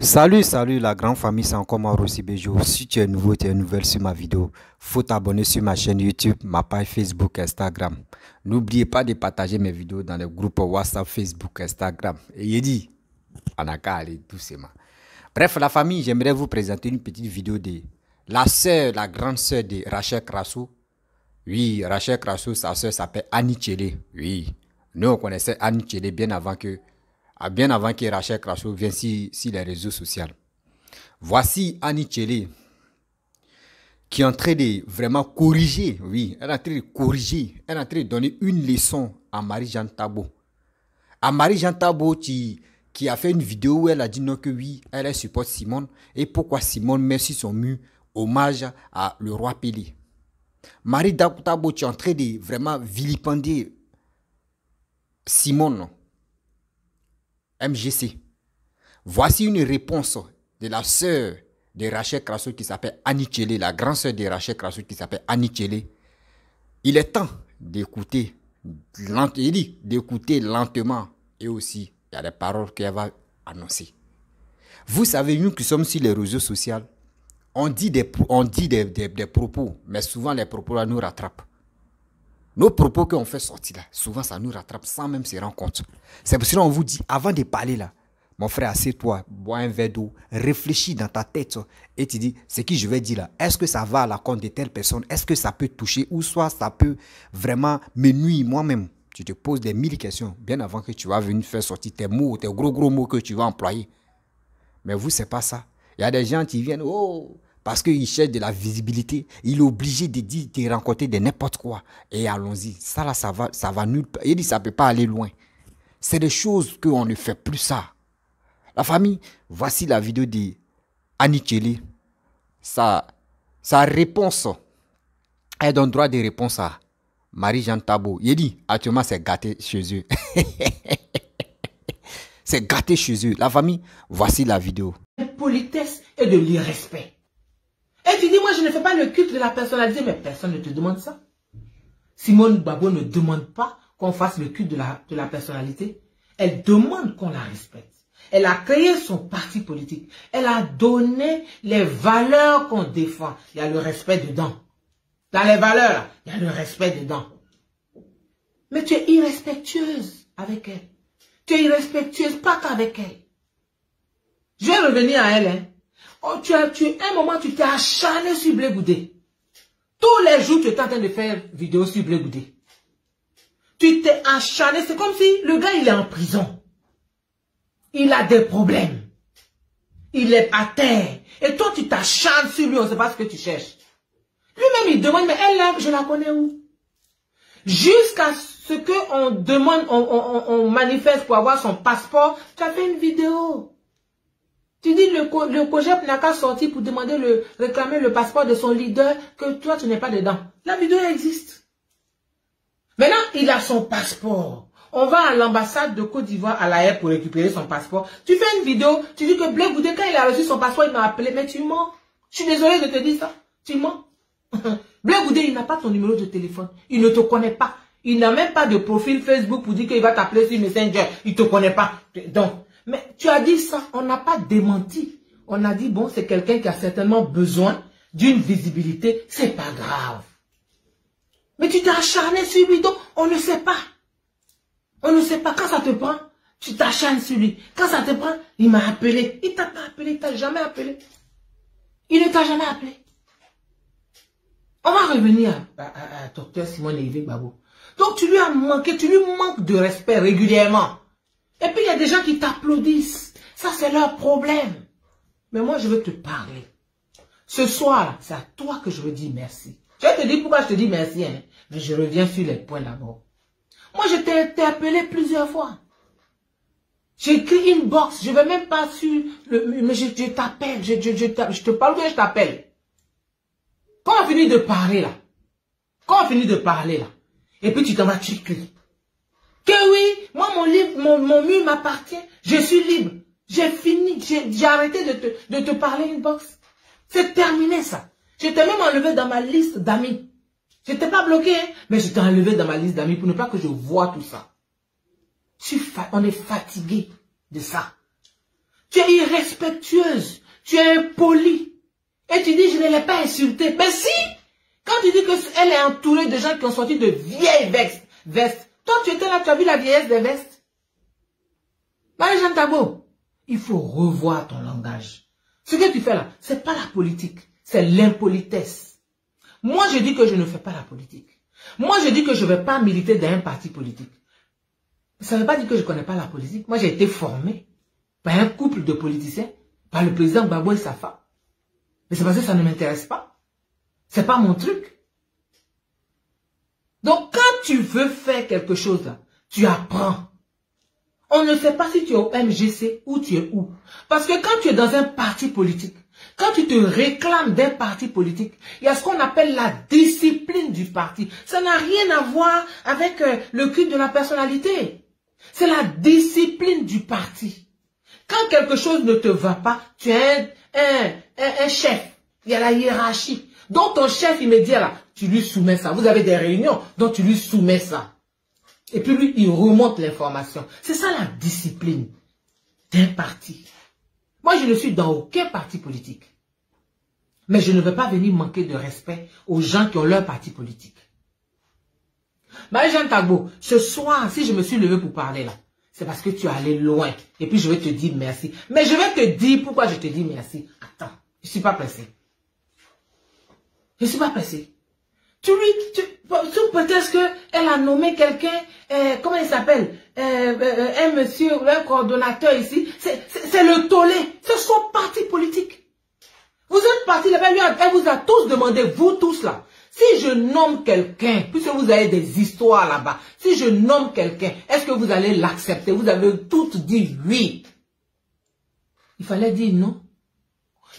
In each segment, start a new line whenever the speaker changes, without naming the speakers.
Salut la grande famille, c'est encore moi Rossi Bejo. Si tu es nouveau, tu es nouvelle sur ma vidéo, faut t'abonner sur ma chaîne YouTube, ma page Facebook, Instagram. N'oubliez pas de partager mes vidéos dans les groupes WhatsApp, Facebook, Instagram. Et il dit, on a qu'à aller doucement. Bref, la famille, j'aimerais vous présenter une petite vidéo de la sœur, la grande sœur de Rachel Crasso. Oui, Rachel Crasso, sa sœur s'appelle Annie Tchele. Oui, nous on connaissait Annie Tchele bien avant que Rachel Crasso vienne sur les réseaux sociaux. Voici Annie Tchele qui est en train de vraiment corriger, oui, elle est en train de corriger, elle est en train de donner une leçon à Marie-Jeanne Tabo. À Marie-Jeanne Tabo qui a fait une vidéo où elle a dit non que oui, elle supporte Simone et pourquoi Simone met sur son mur hommage à le roi Pelé. Marie-Jeanne Tabo, tu es en train de vraiment vilipender Simone, MGC. Voici une réponse de la sœur de Rachel Crasso qui s'appelle Annie Tchele, la grande sœur de Rachel Crasso qui s'appelle Annie Tchele. Il est temps d'écouter lentement et aussi il y a des paroles qu'elle va annoncer. Vous savez, nous qui sommes sur les réseaux sociaux, on dit des propos, mais souvent les propos là nous rattrapent. Nos propos qu'on fait sortir là, souvent ça nous rattrape sans même se rendre compte. C'est pour cela qu'on vous dit, avant de parler là, mon frère, assieds-toi, bois un verre d'eau, réfléchis dans ta tête et tu dis, ce que je vais dire là, est-ce que ça va à la compte de telle personne? Est-ce que ça peut toucher ou soit ça peut vraiment me nuire moi-même? Tu te poses des mille questions bien avant que tu vas venir faire sortir tes mots, tes gros mots que tu vas employer. Mais vous, c'est pas ça. Il y a des gens qui viennent, oh, parce qu'ils cherchent de la visibilité, il est obligé de dire, de rencontrer de n'importe quoi. Et allons-y, ça là, ça va nulle part. Il dit, ça peut pas aller loin. C'est des choses qu'on ne fait plus ça. La famille, voici la vidéo de Annie Tchele. Sa réponse, elle donne droit de réponse à Marie-Jeanne Tabo. Il dit, actuellement, c'est gâté chez eux. C'est gâté chez eux. La famille, voici la vidéo.
De politesse et de l'irrespect. Et tu dis, moi, je ne fais pas le culte de la personnalité, mais personne ne te demande ça. Simone Gbagbo ne demande pas qu'on fasse le culte de la personnalité. Elle demande qu'on la respecte. Elle a créé son parti politique. Elle a donné les valeurs qu'on défend. Il y a le respect dedans. Dans les valeurs, là, il y a le respect dedans. Mais tu es irrespectueuse avec elle. Tu es irrespectueuse pas qu'avec elle. Je vais revenir à elle. Hein. Oh, un moment, tu t'es acharné sur Blé Goudé. Tous les jours, tu es en train de faire vidéo sur Blé Goudé. Tu t'es acharné. C'est comme si le gars, il est en prison. Il a des problèmes. Il est à terre. Et toi, tu t'acharnes sur lui, on ne sait pas ce que tu cherches. Lui-même, il demande, mais elle, là, je la connais où? Jusqu'à ce qu'on demande, on manifeste pour avoir son passeport, tu as fait une vidéo. Tu dis, le COJEP n'a qu'à sortir pour demander réclamer le passeport de son leader, que toi, tu n'es pas dedans. La vidéo existe. Maintenant, il a son passeport. On va à l'ambassade de Côte d'Ivoire à La Haye pour récupérer son passeport. Tu fais une vidéo, tu dis que Blé Goudé, quand il a reçu son passeport, il m'a appelé. Mais tu mens. Je suis désolé de te dire ça. Tu mens. Blé Goudé, il n'a pas ton numéro de téléphone. Il ne te connaît pas. Il n'a même pas de profil Facebook pour dire qu'il va t'appeler sur Messenger. Il ne te connaît pas. Donc, mais tu as dit ça. On n'a pas démenti. On a dit, bon, c'est quelqu'un qui a certainement besoin d'une visibilité. C'est pas grave. Mais tu t'es acharné sur lui, donc on ne sait pas. On ne sait pas. Quand ça te prend, tu t'acharnes sur lui. Quand ça te prend, il m'a appelé. Il t'a pas appelé, il t'a jamais appelé. Il ne t'a jamais appelé. On va revenir à docteur Simone Gbagbo. Donc tu lui as manqué, tu lui manques de respect régulièrement. Et puis il y a des gens qui t'applaudissent. Ça c'est leur problème. Mais moi je veux te parler. Ce soir, c'est à toi que je veux dire merci. Je vais te dire pourquoi je te dis merci. Hein. Mais je reviens sur les points d'abord. Moi, je t'ai interpellé plusieurs fois. J'ai écrit une box. Je ne vais même pas sur mais je t'appelle. Je te parle que je t'appelle. Quand on finit de parler là. Et puis tu t'en vas, tu écris. Que oui, moi, mon mur m'appartient. Je suis libre. J'ai fini. J'ai arrêté de te parler une box. C'est terminé ça. Je t'ai même enlevé dans ma liste d'amis. Je n'étais pas bloqué, hein, mais je t'ai enlevé dans ma liste d'amis pour ne pas que je vois tout ça. On est fatigué de ça. Tu es irrespectueuse. Tu es impolie. Et tu dis, je ne l'ai pas insultée. Mais si! Quand tu dis qu'elle est entourée de gens qui ont sorti de vieilles vestes. Toi, tu étais là, tu as vu la vieillesse des vestes? Marie-Jeanne Tagbo, il faut revoir ton langage. Ce que tu fais là, c'est pas la politique. C'est l'impolitesse. Moi, je dis que je ne fais pas la politique. Moi, je dis que je ne vais pas militer dans un parti politique. Ça ne veut pas dire que je ne connais pas la politique. Moi, j'ai été formé par un couple de politiciens, par le président Gbagbo et sa femme. Mais c'est parce que ça ne m'intéresse pas. C'est pas mon truc. Donc, quand tu veux faire quelque chose, là, tu apprends. On ne sait pas si tu es au MGC ou tu es où. Parce que quand tu es dans un parti politique, quand tu te réclames d'un parti politique, il y a ce qu'on appelle la discipline du parti. Ça n'a rien à voir avec le culte de la personnalité. C'est la discipline du parti. Quand quelque chose ne te va pas, tu es un chef. Il y a la hiérarchie. Donc ton chef immédiat là, tu lui soumets ça. Vous avez des réunions, donc tu lui soumets ça. Et puis lui, il remonte l'information. C'est ça la discipline d'un parti. Moi, je ne suis dans aucun parti politique. Mais je ne veux pas venir manquer de respect aux gens qui ont leur parti politique. Marie-Jeanne Tagbo, ce soir, si je me suis levé pour parler là, c'est parce que tu es allé loin. Et puis je vais te dire merci. Mais je vais te dire pourquoi je te dis merci. Attends, je ne suis pas pressé. Je ne suis pas pressé. Peut-être qu'elle a nommé quelqu'un, comment il s'appelle, un monsieur, un coordonnateur ici. C'est le tollé. C'est son parti politique. Vous êtes partis là-bas, elle vous a tous demandé, vous tous là. Si je nomme quelqu'un, puisque vous avez des histoires là-bas, si je nomme quelqu'un, est-ce que vous allez l'accepter? Vous avez toutes dit oui. Il fallait dire non.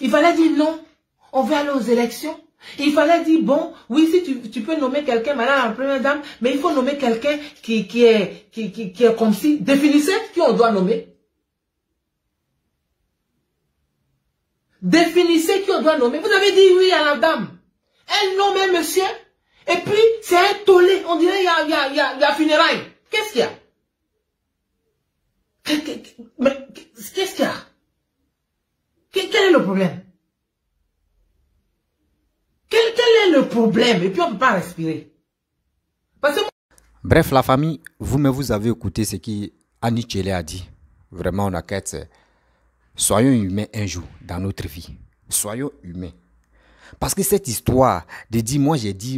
Il fallait dire non. On veut aller aux élections. Il fallait dire bon, oui, si tu peux nommer quelqu'un, madame la première dame, mais il faut nommer quelqu'un qui est comme si, définissez qui on doit nommer. Définissez qui on doit nommer. Vous avez dit oui à la dame. Elle nomme un monsieur, et puis c'est un tollé. On dirait il y a funérailles. Qu'est-ce qu'il y a? Mais qu'est-ce qu'il y a? Quel est le problème? Quel est le problème? Et puis on ne peut pas respirer. Parce que...
Bref, la famille, vous avez écouté ce qu'Annie Tchele a dit. Vraiment, on a qu'à être... Soyons humains un jour dans notre vie. Soyons humains. Parce que cette histoire de dire moi j'ai dit,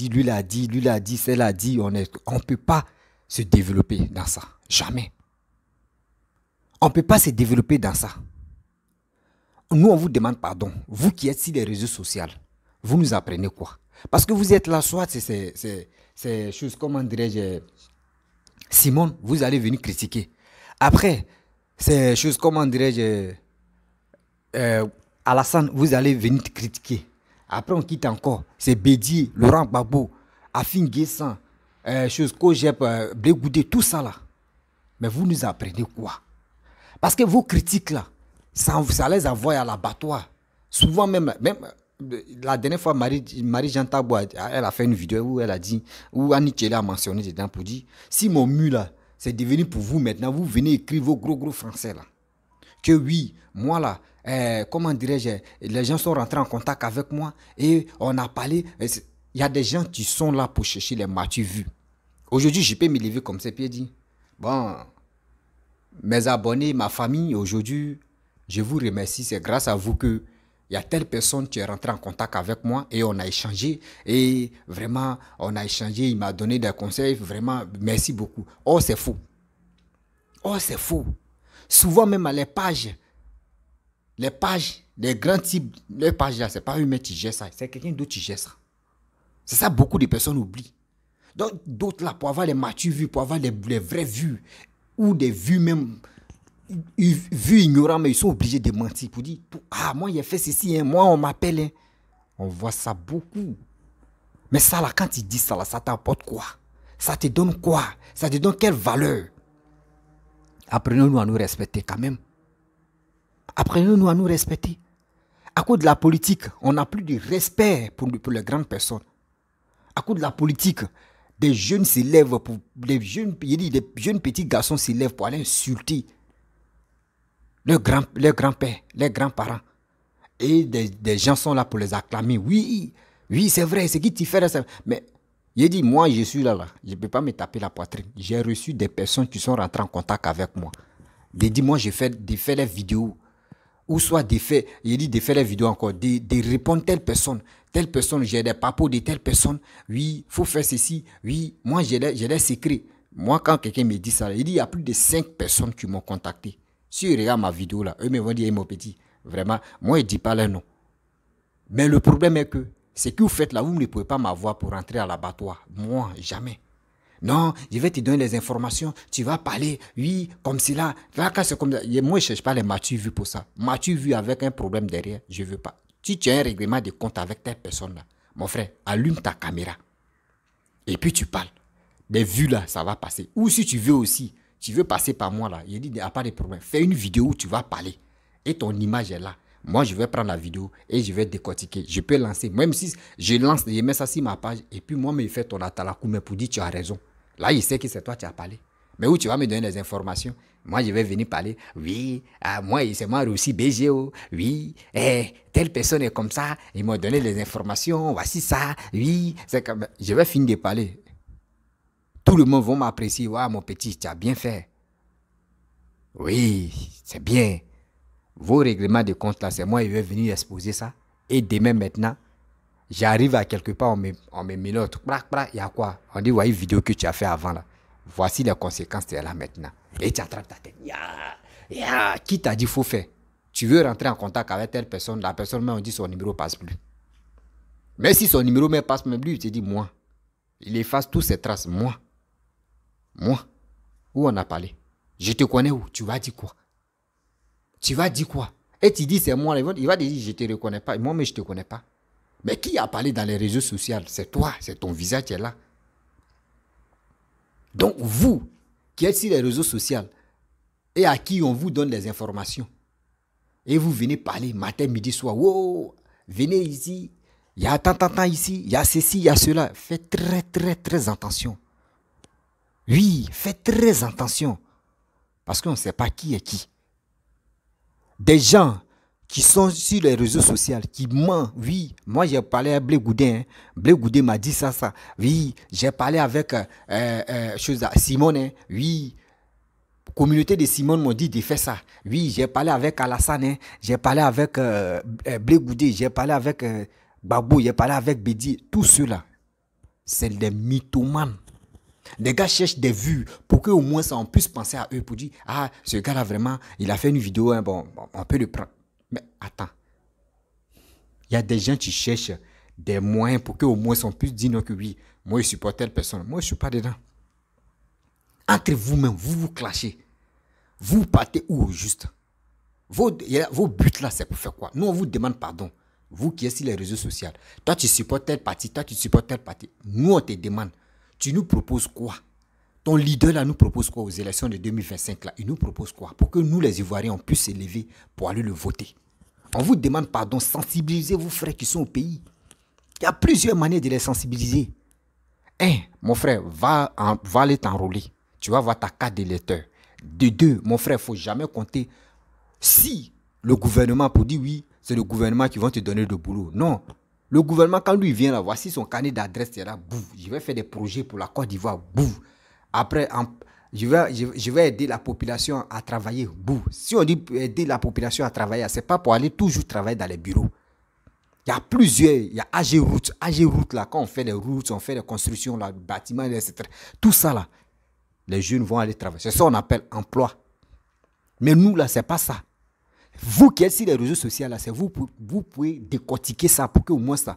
lui l'a dit, celle a dit, on ne peut pas se développer dans ça. Jamais. On ne peut pas se développer dans ça. Nous, on vous demande pardon. Vous qui êtes sur les réseaux sociaux, vous nous apprenez quoi? Parce que vous êtes là, soit c'est choses, comment dirais-je, Simone, vous allez venir critiquer. Après, c'est choses, comment dirais-je, Alassane, vous allez venir critiquer. Après, on quitte encore. C'est Bédi, Laurent Gbagbo, Afin Guessan, choses Kojep, Blégoudé, tout ça là. Mais vous nous apprenez quoi? Parce que vos critiques là, ça les envoie à l'abattoir. Souvent même la dernière fois, Marie-Jeanne Tagbo, elle a fait une vidéo où elle a dit, où Annie Tchele a mentionné dedans pour dire, si mon mur là, c'est devenu pour vous maintenant, vous venez écrire vos gros français là. Que oui, moi là, comment dirais-je, les gens sont rentrés en contact avec moi et on a parlé. Il y a des gens qui sont là pour chercher les m'as-tu vu. Aujourd'hui, je peux me lever comme ça et dire, bon, mes abonnés, ma famille, aujourd'hui, je vous remercie, c'est grâce à vous que il y a telle personne qui est rentrée en contact avec moi et on a échangé. Et vraiment, on a échangé, il m'a donné des conseils, vraiment, merci beaucoup. Oh, c'est faux. Oh, c'est faux. Souvent même à les pages, les grands types, les pages là, c'est pas eux-mêmes qui gèrent ça, c'est quelqu'un d'autre qui gère ça. C'est ça beaucoup de personnes oublient. Donc d'autres là, pour avoir les matures vues, pour avoir les vraies vues, ou des vues même, vues ignorantes, mais ils sont obligés de mentir pour dire, ah moi il a fait ceci, hein, moi on m'appelle. Hein. On voit ça beaucoup. Mais ça là, quand ils disent ça là, ça t'apporte quoi? Ça te donne quoi? Ça te donne quelle valeur? Apprenons-nous à nous respecter quand même. Apprenons-nous à nous respecter. À cause de la politique, on n'a plus de respect pour les grandes personnes. À cause de la politique, des jeunes s'élèvent, des jeunes petits garçons s'élèvent pour aller insulter leurs grands-pères, leurs grands-parents. Et des gens sont là pour les acclamer. Oui, oui, c'est vrai, c'est qui t'y fait ça. Mais il dit, moi, je suis là. Je ne peux pas me taper la poitrine. J'ai reçu des personnes qui sont rentrées en contact avec moi. Il dit, moi, j'ai fait les vidéos. Ou soit il dit de faire les vidéos encore, de répondre telle personne, j'ai des papos de telle personne. Oui, il faut faire ceci. Oui, moi, j'ai des secrets. Moi, quand quelqu'un me dit ça, il dit, il y a plus de 5 personnes qui m'ont contacté. Si ils regardent ma vidéo là, eux me vont dire, hey, mon petit, vraiment, moi, je ne dis pas leur nom. Mais le problème est que, ce que vous faites là, vous ne pouvez pas m'avoir pour rentrer à l'abattoir. Moi, jamais. Non, je vais te donner les informations, tu vas parler, oui, comme cela. Quand c'est comme ça. Moi, je ne cherche pas les m'as-tu vu pour ça. M'as-tu vu avec un problème derrière, je ne veux pas. Si tu as un règlement de compte avec telle personne là, mon frère, allume ta caméra. Et puis tu parles. Des vues là, ça va passer. Ou si tu veux aussi, tu veux passer par moi là, il dit, il n'y a pas de problème. Fais une vidéo où tu vas parler. Et ton image est là. Moi, je vais prendre la vidéo et je vais décortiquer. Je peux lancer. Même si je lance, je mets ça sur ma page et puis moi, je fais ton atalakoumé pour dire tu as raison. Là, il sait que c'est toi qui as parlé. Mais où tu vas me donner des informations. Moi, je vais venir parler. Oui, moi, c'est moi aussi BGO. Oui, telle personne est comme ça. Ils m'ont donné les informations. Voici ça. Oui, c'est comme... Je vais finir de parler. Tout le monde va m'apprécier. Ouais, mon petit, tu as bien fait. Oui, c'est bien. Vos règlements de compte là, c'est moi qui vais venir exposer ça. Et demain maintenant, j'arrive à quelque part, on me met l'autre. Il y a quoi? On dit, voyez une vidéo que tu as fait avant là. Voici les conséquences, tu es là maintenant. Et tu attrapes ta tête. Qui t'a dit qu'il faut faire? Tu veux rentrer en contact avec telle personne, la personne même, on dit son numéro passe plus. Mais si son numéro ne passe même plus, il te dit, moi. Il efface toutes ses traces. Moi. Où on a parlé? Je te connais où? Tu vas dire quoi? Tu vas dire quoi? Et tu dis c'est moi. Il va te dire je ne te reconnais pas. Moi, mais je ne te connais pas. Mais qui a parlé dans les réseaux sociaux? C'est toi. C'est ton visage qui est là. Donc vous, qui êtes sur les réseaux sociaux et à qui on vous donne des informations, et vous venez parler matin, midi, soir. Wow, venez ici. Il y a tant ici. Il y a ceci, il y a cela. Faites très, très, très attention. Oui, faites très attention. Parce qu'on ne sait pas qui est qui. Des gens qui sont sur les réseaux sociaux, qui mentent. Oui, moi j'ai parlé à Blé Goudin. Hein. Blé Goudin m'a dit ça. Oui, j'ai parlé avec Simone. Hein. Oui, communauté de Simone m'ont dit de faire ça. Oui, j'ai parlé avec Alassane. Hein. J'ai parlé avec Blé Goudin. J'ai parlé avec Babou. J'ai parlé avec Bédi. Tout cela, c'est des mythomanes. Les gars cherchent des vues pour qu'au moins ça, on puisse penser à eux pour dire, ah, ce gars-là vraiment, il a fait une vidéo, hein, bon, on peut le prendre. Mais attends, il y a des gens qui cherchent des moyens pour qu'au moins on puisse dire non que oui, moi je supporte telle personne, moi je ne suis pas dedans. Entre vous-même, vous vous clashez. Vous partez où au juste? Vos buts là, c'est pour faire quoi? Nous, on vous demande pardon. Vous qui êtes sur les réseaux sociaux. Toi, tu supportes tel parti, toi, tu supportes tel parti. Nous, on te demande. Tu nous proposes quoi? Ton leader là nous propose quoi aux élections de 2025 là? Il nous propose quoi? Pour que nous les Ivoiriens on puisse s'élever pour aller le voter. On vous demande pardon, sensibilisez vos frères qui sont au pays. Il y a plusieurs manières de les sensibiliser. Mon frère, va aller t'enrôler. Tu vas voir ta carte d'électeur. De deux, mon frère, il ne faut jamais compter si le gouvernement pour dire oui, c'est le gouvernement qui va te donner le boulot. Non. Le gouvernement, quand lui vient là, voici son carnet d'adresse, c'est là, bouf, je vais faire des projets pour la Côte d'Ivoire, bouf. Après, je vais aider la population à travailler, bouf. Si on dit aider la population à travailler, ce n'est pas pour aller toujours travailler dans les bureaux. Il y a plusieurs, il y a AG Route là, quand on fait les routes, on fait les constructions, là, bâtiments, etc. Tout ça là, les jeunes vont aller travailler. C'est ça qu'on appelle emploi. Mais nous là, ce n'est pas ça. Vous qui êtes sur les réseaux sociaux, là, c'est vous pouvez décortiquer ça pour que au moins ça,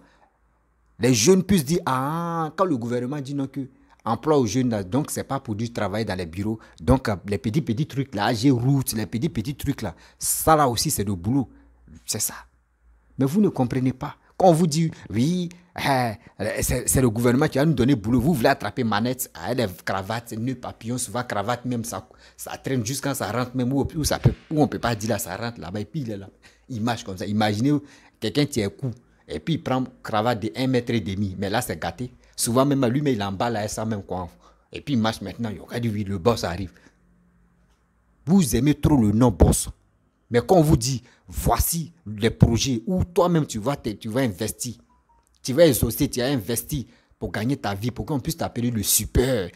les jeunes puissent dire, ah, quand le gouvernement dit non que emploi aux jeunes, là, donc c'est pas pour du travail dans les bureaux. Donc les petits trucs là, AG Route, les petits trucs là, ça là aussi c'est le boulot. C'est ça. Mais vous ne comprenez pas. Quand on vous dit, oui, c'est le gouvernement qui va nous donner boulot, vous voulez attraper manette, les cravates, nœuds papillons, souvent cravate même, ça traîne jusqu'à ça rentre même, où on ne peut pas dire là, ça rentre là-bas, et puis il est là, image comme ça. Imaginez quelqu'un qui est coup, et puis il prend cravate de 1,5 m, mais là c'est gâté. Souvent même lui, mais il emballe à ça même quoi. Et puis il marche maintenant, il a dit oui, le boss arrive. Vous aimez trop le nom boss. Mais quand on vous dit, voici les projets où toi-même tu vas investir, tu vas exaucer, tu as investi pour gagner ta vie, pour qu'on puisse t'appeler le super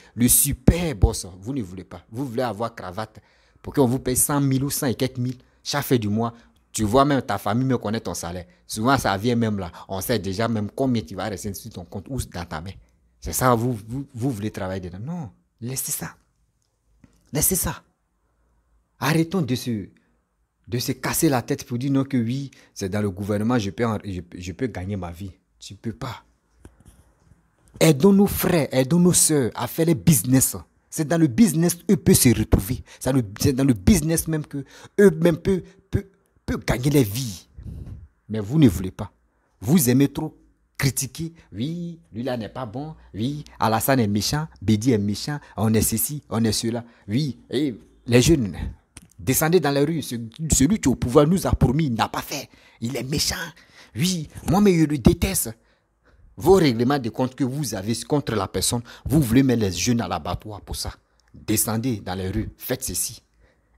boss. Vous ne voulez pas. Vous voulez avoir cravate pour qu'on vous paye 100 000 ou 100 et quelques mille chaque fin du mois. Tu vois même ta famille me connaît ton salaire. Souvent, ça vient même là. On sait déjà même combien tu vas rester sur ton compte ou dans ta main. C'est ça, vous voulez travailler dedans. Non, laissez ça. Laissez ça. Arrêtons de se casser la tête pour dire non que oui, c'est dans le gouvernement, je peux gagner ma vie. Tu ne peux pas. Aidons nos frères, aidons nos soeurs à faire les business. C'est dans le business qu'eux peuvent se retrouver. C'est dans le business même que eux-mêmes peuvent gagner les vies. Mais vous ne voulez pas. Vous aimez trop critiquer. Oui, lui là n'est pas bon. Oui, Alassane est méchant. Bédi est méchant. On est ceci, on est cela. Oui, et les jeunes, descendez dans les rues. Celui qui est au pouvoir nous a promis, il n'a pas fait. Il est méchant. Oui, moi-même je le déteste. Vos règlements de compte que vous avez contre la personne, vous voulez mettre les jeunes à l'abattoir pour ça. Descendez dans les rues, faites ceci.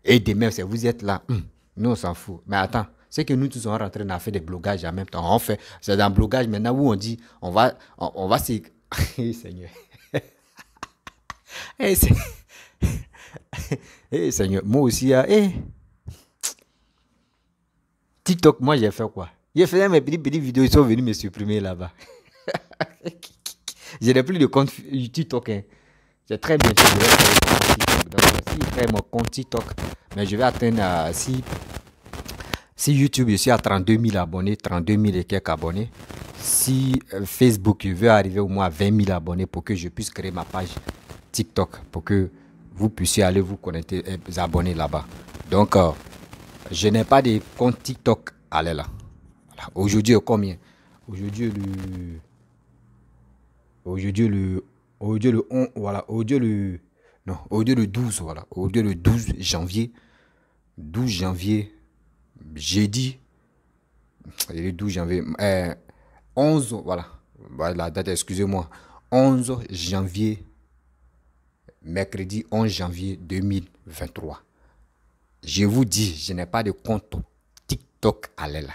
Et demain, si vous êtes là, nous on s'en fout. Mais attends, c'est que nous tous sommes rentrés dans faire des blogages en même temps. C'est dans le blogage maintenant où on dit, on va se... Hey, Seigneur. Hey, Seigneur, moi aussi, TikTok, moi j'ai fait quoi? J'ai fait mes petites vidéos, ils sont venus me supprimer là-bas. Je n'ai plus de compte TikTok. C'est très bien. Donc, si je crée mon compte TikTok, mais je vais atteindre, si YouTube, je suis à 32 000 abonnés, 32 000 et quelques abonnés. Si Facebook, je veux arriver au moins à 20 000 abonnés pour que je puisse créer ma page TikTok, pour que vous puissiez aller vous connecter et vous abonner là-bas. Donc, je n'ai pas de compte TikTok. Allez là. Voilà. Aujourd'hui, combien? Aujourd'hui, le 11, voilà, aujourd'hui le 12, voilà, aujourd'hui le 12 janvier, jeudi, le 12 janvier, 11, voilà, la date, excusez-moi, 11 janvier, mercredi 11 janvier 2023. Je vous dis, je n'ai pas de compte TikTok à l'aile.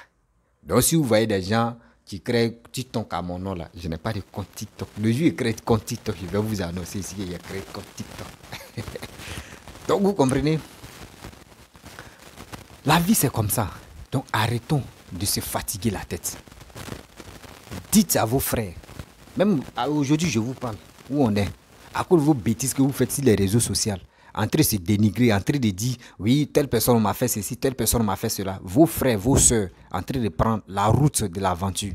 Donc si vous voyez des gens qui crée TikTok à mon nom là. Je n'ai pas de compte TikTok. Le jour où il crée compte TikTok, je vais vous annoncer ici qu'il a créé compte TikTok. Donc vous comprenez? La vie c'est comme ça. Donc arrêtons de se fatiguer la tête. Dites à vos frères, même aujourd'hui je vous parle, où on est, à cause de vos bêtises que vous faites sur les réseaux sociaux, en train de se dénigrer, en train de dire, oui, telle personne m'a fait ceci, telle personne m'a fait cela. Vos frères, vos soeurs, en train de prendre la route de l'aventure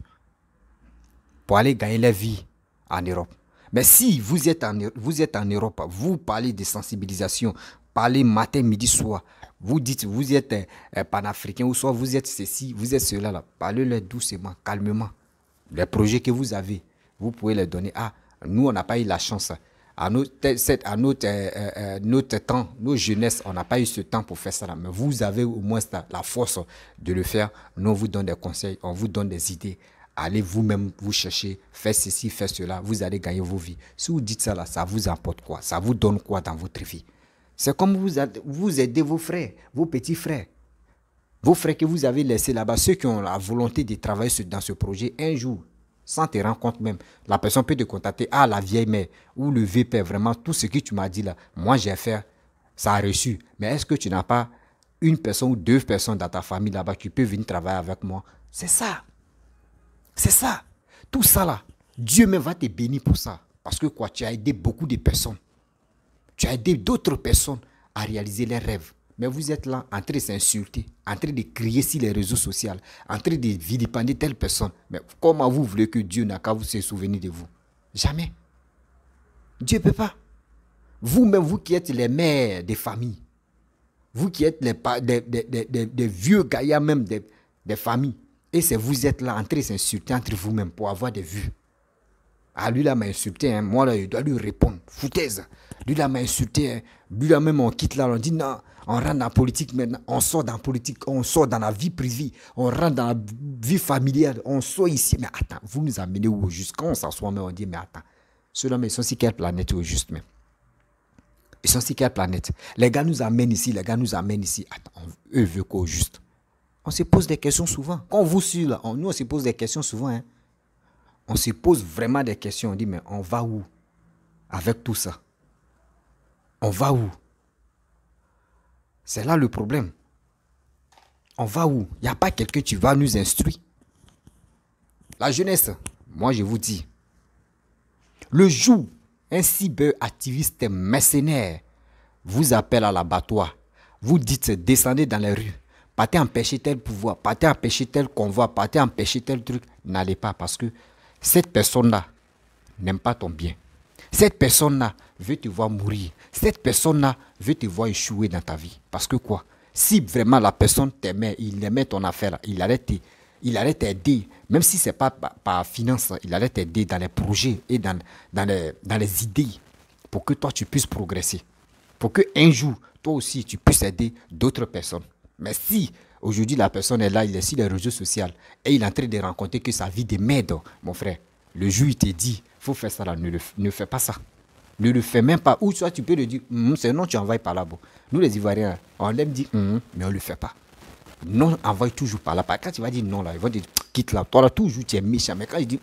pour aller gagner la vie en Europe. Mais si vous êtes en Europe, vous parlez de sensibilisation, parlez matin, midi, soir, vous dites, vous êtes panafricain, ou soit vous êtes ceci, vous êtes cela, là. Parlez-leur doucement, calmement. Les projets que vous avez, vous pouvez les donner. Ah, nous, on n'a pas eu la chance. À notre temps, nos jeunesses, on n'a pas eu ce temps pour faire ça. Là. Mais vous avez au moins la force de le faire. Nous, on vous donne des conseils, on vous donne des idées. Allez vous-même vous chercher, faites ceci, faites cela. Vous allez gagner vos vies. Si vous dites ça, là, ça vous apporte quoi? Ça vous donne quoi dans votre vie? C'est comme vous aidez vos frères, vos petits frères. Vos frères que vous avez laissés là-bas, ceux qui ont la volonté de travailler dans ce projet, un jour, sans te rendre compte même, la personne peut te contacter, ah la vieille mère ou le vieux père, vraiment tout ce que tu m'as dit là, moi j'ai fait, ça a reçu. Mais est-ce que tu n'as pas une personne ou deux personnes dans ta famille là-bas qui peuvent venir travailler avec moi? C'est ça. C'est ça. Tout ça là, Dieu même va te bénir pour ça. Parce que quoi, tu as aidé beaucoup de personnes. Tu as aidé d'autres personnes à réaliser leurs rêves. Mais vous êtes là en train de s'insulter, en train de crier sur les réseaux sociaux, en train de vilipender telle personne. Mais comment vous voulez que Dieu n'a qu'à vous se souvenir de vous? Jamais. Dieu ne peut pas. Vous-même, vous qui êtes les mères des familles, vous qui êtes des vieux gaillards même des familles, et c'est vous êtes là en train de s'insulter entre vous-même pour avoir des vues. Ah, lui là m'a insulté, hein. Moi là, je dois lui répondre. Foutaise. Lui là m'a insulté, hein. Lui là même on quitte là, on dit non, on rentre dans la politique maintenant, on sort dans la politique, on sort dans la vie privée, on rentre dans la vie familiale, on sort ici. Mais attends, vous nous amenez où au juste? Quand on s'assoit, mais on dit, mais attends, ceux-là, mais ils sont sur quelle planète au juste même? Ils sont sur quelle planète? Les gars nous amènent ici, les gars nous amènent ici. Attends, eux veulent quoi au juste? On se pose des questions souvent. Quand on vous suit là, nous on se pose des questions souvent. Hein. On se pose vraiment des questions. On dit, mais on va où avec tout ça? On va où? C'est là le problème. On va où? Il n'y a pas quelqu'un qui va nous instruire. La jeunesse, moi je vous dis, le jour, un cyberactiviste mercenaire vous appelle à l'abattoir, vous dites descendez dans les rues, partez empêcher tel pouvoir, partez empêcher tel convoi, partez empêcher tel truc, n'allez pas parce que cette personne-là n'aime pas ton bien. Cette personne-là veut te voir mourir. Cette personne-là veut te voir échouer dans ta vie. Parce que quoi? Si vraiment la personne t'aimait, il aimait ton affaire, il allait t'aider. Même si ce n'est pas par finance, il allait t'aider dans les projets et dans les idées pour que toi, tu puisses progresser. Pour qu'un jour, toi aussi, tu puisses aider d'autres personnes. Mais si aujourd'hui, la personne est là, il est sur les réseaux sociaux et il est en train de rencontrer que sa vie de merde, mon frère, le jour, il te dit, il faut faire ça là, ne fais pas ça. Ne le fais même pas. Ou soit tu peux le dire, c'est non, tu envoies par là. Bon. Nous, les Ivoiriens, on aime dire, mais on ne le fait pas. Non, envoie toujours par là. Quand tu vas dire non, là, ils vont dire, quitte là. Toi, là, toujours, tu es méchant. Mais quand il dit,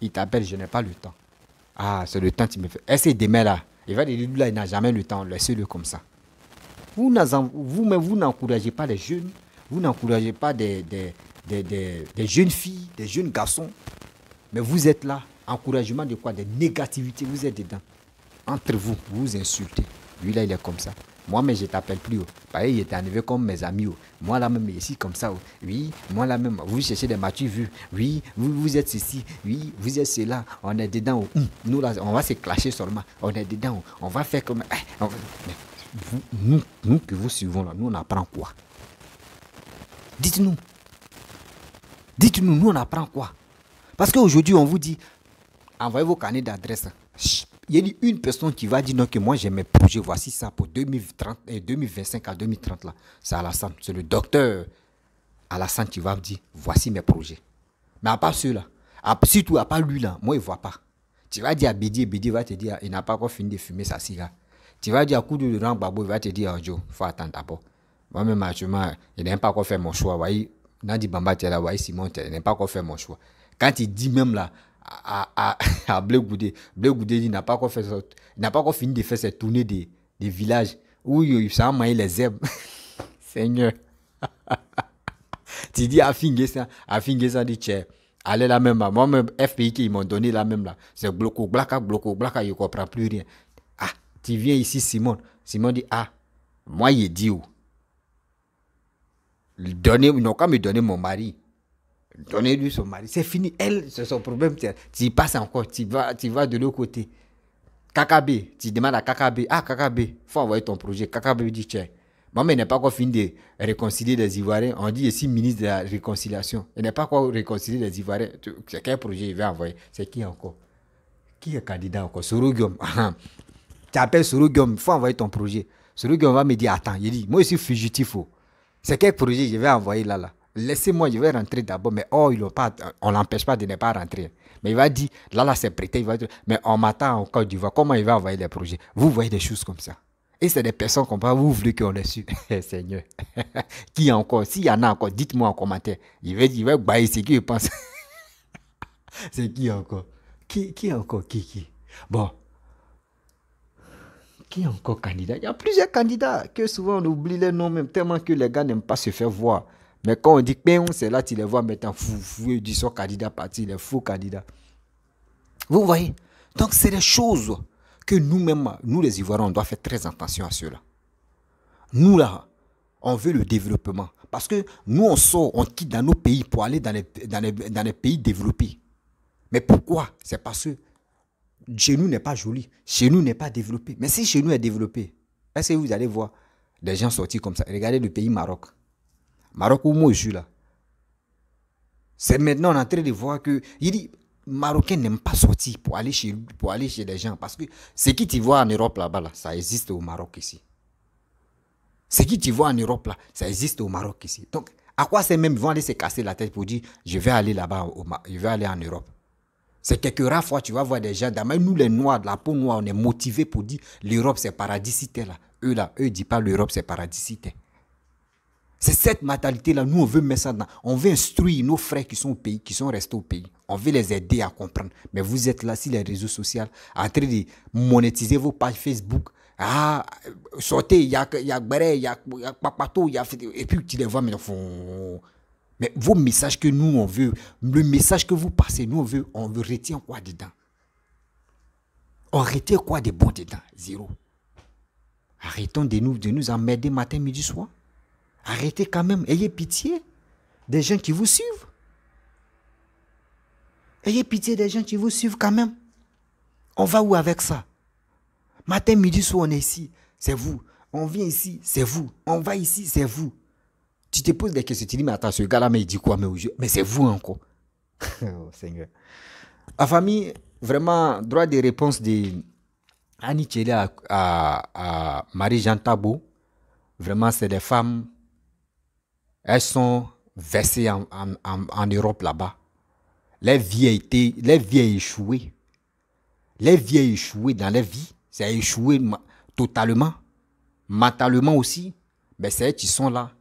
il t'appelle, je n'ai pas le temps. Ah, c'est le temps que tu me fais. Essaye demain là. Il va dire, là, il n'a jamais le temps. Laissez-le comme ça. Vous-même, vous n'encouragez pas les jeunes. Vous n'encouragez pas des jeunes filles, des jeunes garçons. Mais vous êtes là. Encouragement de quoi? Des négativités. Vous êtes dedans. Entre vous, vous vous insultez. Lui là, il est comme ça. Moi, mais je ne t'appelle plus. Pareil, il est arrivé comme mes amis. Moi là même, ici comme ça. Oui, moi là même, vous cherchez des matures vues. Oui, vous êtes ceci. Oui, vous êtes cela. On est dedans. Nous là, on va se clasher seulement. On est dedans. On va faire comme... Nous que vous suivons là, nous on apprend quoi? Dites-nous. Dites-nous, nous on apprend quoi? Parce qu'aujourd'hui, on vous dit, envoyez vos carnets d'adresse. Il y a une personne qui va dire non, que moi j'ai mes projets, voici ça pour 2025 à 2030 là. C'est Alassane, c'est le docteur Alassane qui va me dire voici mes projets. Mais à part ceux-là, surtout à part lui là, moi il ne voit pas. Tu vas dire à Bédi, Bédi va te dire il n'a pas encore fini de fumer sa cigare. Tu vas dire à Koudou de Babo, il va te dire Joe, il faut attendre d'abord. Moi-même, actuellement, il n'a pas encore fait mon choix. Voyez, Nadi Bamba, tu es là, voyez, Simon, il n'a pas encore fait mon choix. Quand il dit même là, à Bleu Goudé il n'a pas encore fait ça, il n'a pas encore fini de faire cette tournée des villages où il s'est envoyé les zèbres. Seigneur. Tu dis à Finguessa dit tiens, allez là même, moi-même FPI qui m'ont donné là même là, c'est bloco blaka, je ne comprends plus rien. Ah, tu viens ici Simon dit ah, moi il dit où? Ils n'ont qu'à me donner mon mari. Donnez-lui son mari. C'est fini. Elle, c'est son problème. Tu y passes encore. Tu vas de l'autre côté. Kakabe. Tu demandes à Kakabe. Ah, Kakabe, il faut envoyer ton projet. Kakabe dit, tiens, maman n'est pas encore fini de réconcilier les Ivoiriens. On dit ici ministre de la réconciliation. Il n'est pas encore réconcilié les Ivoiriens. C'est quel projet il va envoyer? C'est qui encore? Qui est candidat encore? Sorogium. Tu appelles Sorogium. Il faut envoyer ton projet. Sorogium va me dire, attends, il dit, moi je suis fugitif. C'est quel projet je vais envoyer là? Laissez-moi, je vais rentrer d'abord. Mais on ne l'empêche pas de ne pas rentrer. Mais il va dire, là c'est prêté. Il va dire, mais on m'attend en Côte d'Ivoire. Comment il va envoyer les projets? Vous voyez des choses comme ça. Et c'est des personnes comme ça, vous voulez qu'on les suive. Seigneur. Qui encore? S'il y en a encore, dites-moi en commentaire. Il va bailler ce qu'il pense. C'est qui encore? Qui encore? Qui? Bon. Qui est encore candidat? Il y a plusieurs candidats que souvent on oublie les noms même tellement que les gars n'aiment pas se faire voir. Mais quand on dit que c'est là, tu les vois maintenant fou, ils sont candidats partis, les faux candidats. Vous voyez? Donc c'est des choses que nous-mêmes, nous les Ivoiriens, on doit faire très attention à cela. Nous là, on veut le développement. Parce que nous on sort, on quitte dans nos pays pour aller dans les pays développés. Mais pourquoi? C'est parce que chez nous n'est pas joli, chez nous n'est pas développé. Mais si chez nous est développé, est-ce que vous allez voir des gens sortis comme ça? Regardez le pays Maroc. Maroc où moi je suis là. C'est maintenant on est en train de voir que il dit Marocains n'aiment pas sortir pour aller chez les gens parce que ce qui tu vois en Europe là-bas là, ça existe au Maroc ici. Ce qui tu vois en Europe là, ça existe au Maroc ici. Donc à quoi c'est même ils vont aller se casser la tête pour dire je vais aller là-bas, je vais aller en Europe. C'est quelques rares fois, tu vas voir des gens, mais nous les Noirs, la peau noire, on est motivés pour dire l'Europe c'est paradis si t'es là. Eux ne disent pas l'Europe c'est paradis si t'es. C'est cette mentalité-là, nous on veut mettre ça dans. On veut instruire nos frères qui sont au pays, qui sont restés au pays. On veut les aider à comprendre. Mais vous êtes là sur les réseaux sociaux, en train de monétiser vos pages Facebook. Ah, sortez, il y a Gbere, il y a Papato, et puis tu les vois, mais vos messages que nous on veut, le message que vous passez, nous on veut retirer quoi dedans? On retient quoi de bon dedans? Zéro. Arrêtons de nous emmerder matin, midi, soir. Arrêtez quand même, ayez pitié des gens qui vous suivent. Ayez pitié des gens qui vous suivent quand même. On va où avec ça? Matin, midi, soir, on est ici, c'est vous. On vient ici, c'est vous. On va ici, c'est vous. Tu te poses des questions, tu dis, mais attends, ce gars-là, mais il dit quoi? Mais c'est vous encore. Oh, Seigneur. La famille, vraiment, droit de réponse de Annie Tchélé à Marie-Jeanne Tabo. Vraiment, c'est des femmes, elles sont versées en Europe là-bas. Les vies a échoué. Les vies a échoué dans les vies. Ça a échoué totalement. Mentalement aussi. Mais c'est elles qui sont là.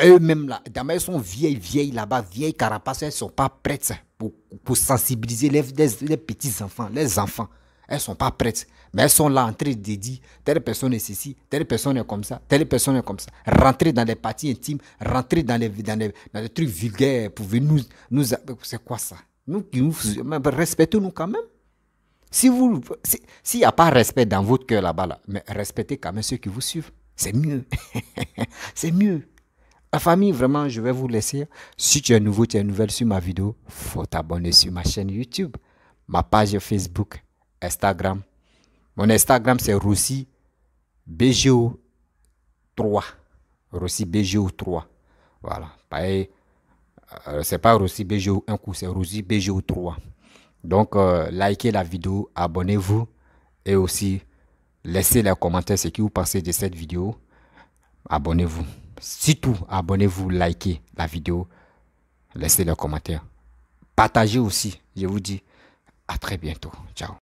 Eux-mêmes là. Elles sont vieilles là-bas. Vieilles carapaces. Elles ne sont pas prêtes pour sensibiliser les petits-enfants, les enfants. Elles ne sont pas prêtes. Mais elles sont là en train de dire telle personne est ceci, telle personne est comme ça, telle personne est comme ça. Rentrer dans les parties intimes, rentrer dans les trucs vulgaires pour venir nous c'est quoi ça? Respectez-nous quand même. S'il n'y a pas respect dans votre cœur là-bas, là, mais respectez quand même ceux qui vous suivent. C'est mieux. C'est mieux. La famille, vraiment, je vais vous laisser. Si tu es nouveau, tu es nouvelle sur ma vidéo, il faut t'abonner sur ma chaîne YouTube, ma page Facebook, Instagram. Mon Instagram, c'est Rossi BGO 3. Rossi BGO 3. Voilà. C'est pas Rossi BGO 1 coup, c'est Rossi BGO 3. Donc, likez la vidéo, abonnez-vous et aussi laissez les commentaires ce que vous pensez de cette vidéo. Abonnez-vous. Surtout, abonnez-vous, likez la vidéo, laissez les commentaires. Partagez aussi. Je vous dis à très bientôt. Ciao.